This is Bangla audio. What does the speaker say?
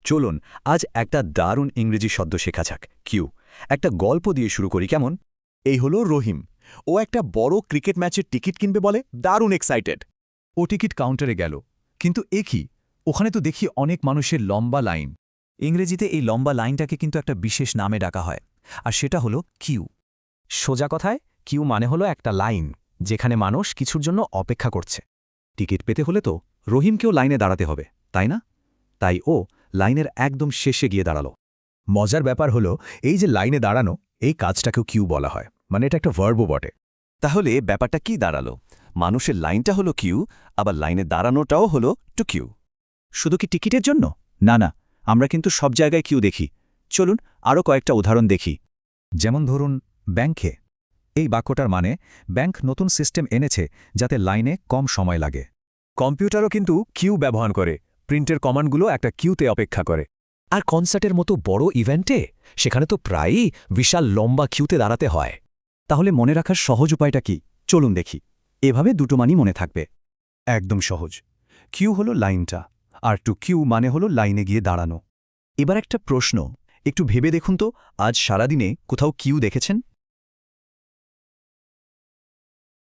চলুন আজ একটা দারুণ ইংরেজি শব্দ শেখা যাক কিউ। একটা গল্প দিয়ে শুরু করি কেমন? এই হলো রহিম। ও একটা বড় ক্রিকেট ম্যাচের টিকিট কিনবে বলে দারুণ এক্সাইটেড। ও টিকিট কাউন্টারে গেল, কিন্তু এ কি, ওখানে তো দেখি অনেক মানুষের লম্বা লাইন। ইংরেজিতে এই লম্বা লাইনটাকে কিন্তু একটা বিশেষ নামে ডাকা হয়, আর সেটা হলো কিউ। সোজা কথায় কিউ মানে হলো একটা লাইন, যেখানে মানুষ কিছুর জন্য অপেক্ষা করছে। টিকিট পেতে হলে তো রহিমকেও লাইনে দাঁড়াতে হবে, তাই না? তাই ও লাইনের একদম শেষে গিয়ে দাঁড়ালো। মজার ব্যাপার হলো, এই যে লাইনে দাঁড়ানো, এই কাজটাকেও কিউ বলা হয়, মানে এটা একটা ভার্বও বটে। তাহলে ব্যাপারটা কি দাঁড়ালো? মানুষের লাইনটা হলো কিউ, আবার লাইনে দাঁড়ানোটাও হলো টু কিউ। শুধু কি টিকিটের জন্য? না না, আমরা কিন্তু সব জায়গায় কিউ দেখি। চলুন আরও কয়েকটা উদাহরণ দেখি। যেমন ধরুন ব্যাংকে। এই বাক্যটার মানে ব্যাংক নতুন সিস্টেম এনেছে যাতে লাইনে কম সময় লাগে। কম্পিউটারও কিন্তু কিউ ব্যবহার করে, প্রিন্টের কমান্ডগুলো একটা কিউতে অপেক্ষা করে। আর কনসার্টের মতো বড় ইভেন্টে সেখানে তো প্রায়ই বিশাল লম্বা কিউতে দাঁড়াতে হয়। তাহলে মনে রাখার সহজ উপায়টা কি? চলুন দেখি। এভাবে দুটো মানই মনে থাকবে। একদম সহজ। কিউ হলো লাইনটা, আর টু কিউ মানে হলো লাইনে গিয়ে দাঁড়ানো। এবার একটা প্রশ্ন, একটু ভেবে দেখুন তো, আজ সারাদিনে কোথাও কিউ দেখেছেন?